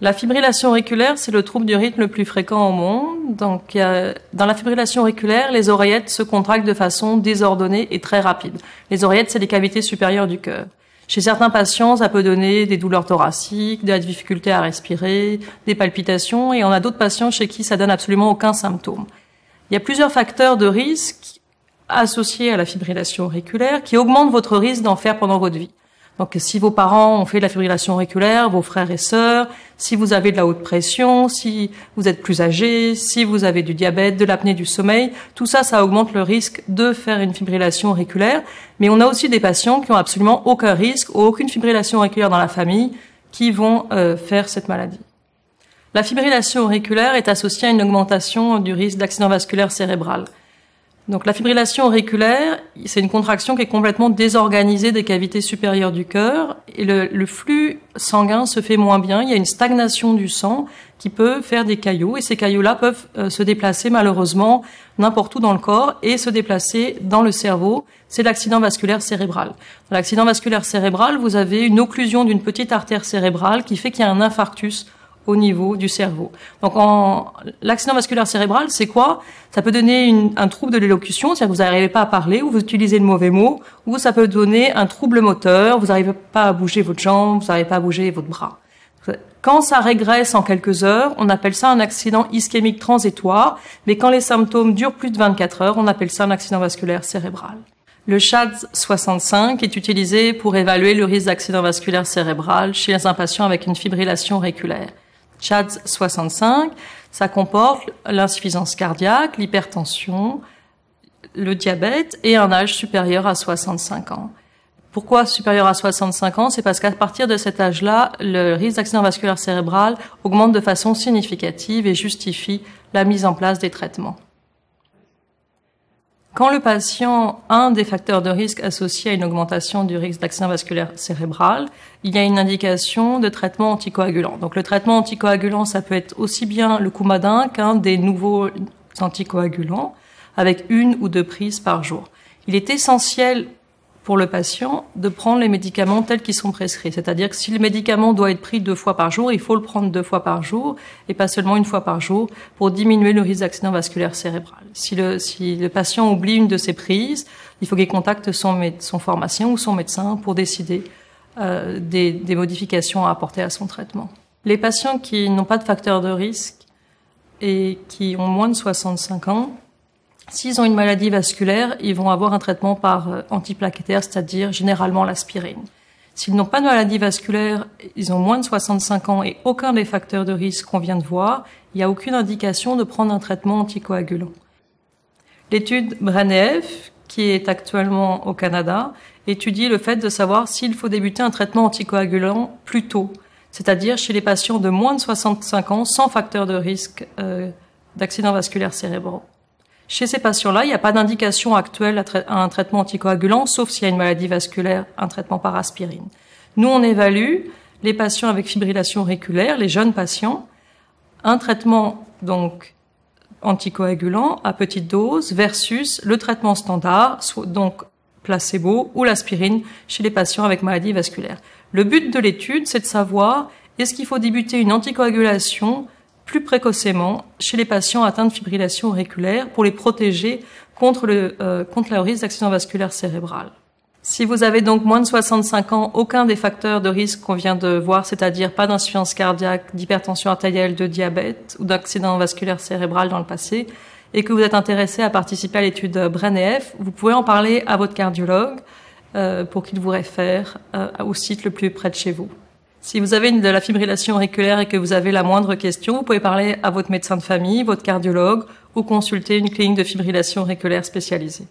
La fibrillation auriculaire, c'est le trouble du rythme le plus fréquent au monde. Donc, dans la fibrillation auriculaire, les oreillettes se contractent de façon désordonnée et très rapide. Les oreillettes, c'est les cavités supérieures du cœur. Chez certains patients, ça peut donner des douleurs thoraciques, de la difficulté à respirer, des palpitations, et on a d'autres patients chez qui ça donne absolument aucun symptôme. Il y a plusieurs facteurs de risque associés à la fibrillation auriculaire qui augmentent votre risque d'en faire pendant votre vie. Donc, si vos parents ont fait de la fibrillation auriculaire, vos frères et sœurs, si vous avez de la haute pression, si vous êtes plus âgé, si vous avez du diabète, de l'apnée du sommeil, tout ça, ça augmente le risque de faire une fibrillation auriculaire. Mais on a aussi des patients qui ont absolument aucun risque ou aucune fibrillation auriculaire dans la famille qui vont faire cette maladie. La fibrillation auriculaire est associée à une augmentation du risque d'accident vasculaire cérébral. Donc la fibrillation auriculaire, c'est une contraction qui est complètement désorganisée des cavités supérieures du cœur et le flux sanguin se fait moins bien. Il y a une stagnation du sang qui peut faire des caillots et ces caillots-là peuvent se déplacer malheureusement n'importe où dans le corps et se déplacer dans le cerveau. C'est l'accident vasculaire cérébral. Dans l'accident vasculaire cérébral, vous avez une occlusion d'une petite artère cérébrale qui fait qu'il y a un infarctus au niveau du cerveau. Donc, l'accident vasculaire cérébral, c'est quoi? Ça peut donner un trouble de l'élocution, c'est-à-dire que vous n'arrivez pas à parler ou vous utilisez le mauvais mot, ou ça peut donner un trouble moteur, vous n'arrivez pas à bouger votre jambe, vous n'arrivez pas à bouger votre bras. Quand ça régresse en quelques heures, on appelle ça un accident ischémique transitoire, mais quand les symptômes durent plus de 24 heures, on appelle ça un accident vasculaire cérébral. Le CHADS-65 est utilisé pour évaluer le risque d'accident vasculaire cérébral chez un patient avec une fibrillation auriculaire. CHADS-65, ça comporte l'insuffisance cardiaque, l'hypertension, le diabète et un âge supérieur à 65 ans. Pourquoi supérieur à 65 ans? C'est parce qu'à partir de cet âge-là, le risque d'accident vasculaire cérébral augmente de façon significative et justifie la mise en place des traitements. Quand le patient a un des facteurs de risque associés à une augmentation du risque d'accident vasculaire cérébral, il y a une indication de traitement anticoagulant. Donc le traitement anticoagulant, ça peut être aussi bien le Coumadin qu'un des nouveaux anticoagulants avec 1 ou 2 prises par jour. Il est essentiel pour le patient de prendre les médicaments tels qu'ils sont prescrits. C'est-à-dire que si le médicament doit être pris 2 fois par jour, il faut le prendre 2 fois par jour et pas seulement 1 fois par jour pour diminuer le risque d'accident vasculaire cérébral. Si le patient oublie une de ces prises, il faut qu'il contacte son pharmacien ou son médecin pour décider des modifications à apporter à son traitement. Les patients qui n'ont pas de facteur de risque et qui ont moins de 65 ans, s'ils ont une maladie vasculaire, ils vont avoir un traitement par antiplaquettaire, c'est-à-dire généralement l'aspirine. S'ils n'ont pas de maladie vasculaire, ils ont moins de 65 ans et aucun des facteurs de risque qu'on vient de voir, il n'y a aucune indication de prendre un traitement anticoagulant. L'étude BRAIN-EF, qui est actuellement au Canada, étudie le fait de savoir s'il faut débuter un traitement anticoagulant plus tôt, c'est-à-dire chez les patients de moins de 65 ans sans facteur de risque d'accident vasculaire cérébral. Chez ces patients-là, il n'y a pas d'indication actuelle à un traitement anticoagulant, sauf s'il y a une maladie vasculaire, un traitement par aspirine. Nous, on évalue les patients avec fibrillation auriculaire, les jeunes patients, un traitement donc anticoagulant à petite dose versus le traitement standard, donc placebo ou l'aspirine chez les patients avec maladie vasculaire. Le but de l'étude, c'est de savoir est-ce qu'il faut débuter une anticoagulation plus précocement chez les patients atteints de fibrillation auriculaire pour les protéger contre le risque d'accident vasculaire cérébral. Si vous avez donc moins de 65 ans, aucun des facteurs de risque qu'on vient de voir, c'est-à-dire pas d'insuffisance cardiaque, d'hypertension artérielle, de diabète ou d'accident vasculaire cérébral dans le passé, et que vous êtes intéressé à participer à l'étude BRAIN-EF, vous pouvez en parler à votre cardiologue pour qu'il vous réfère au site le plus près de chez vous. Si vous avez de la fibrillation auriculaire et que vous avez la moindre question, vous pouvez parler à votre médecin de famille, votre cardiologue ou consulter une clinique de fibrillation auriculaire spécialisée.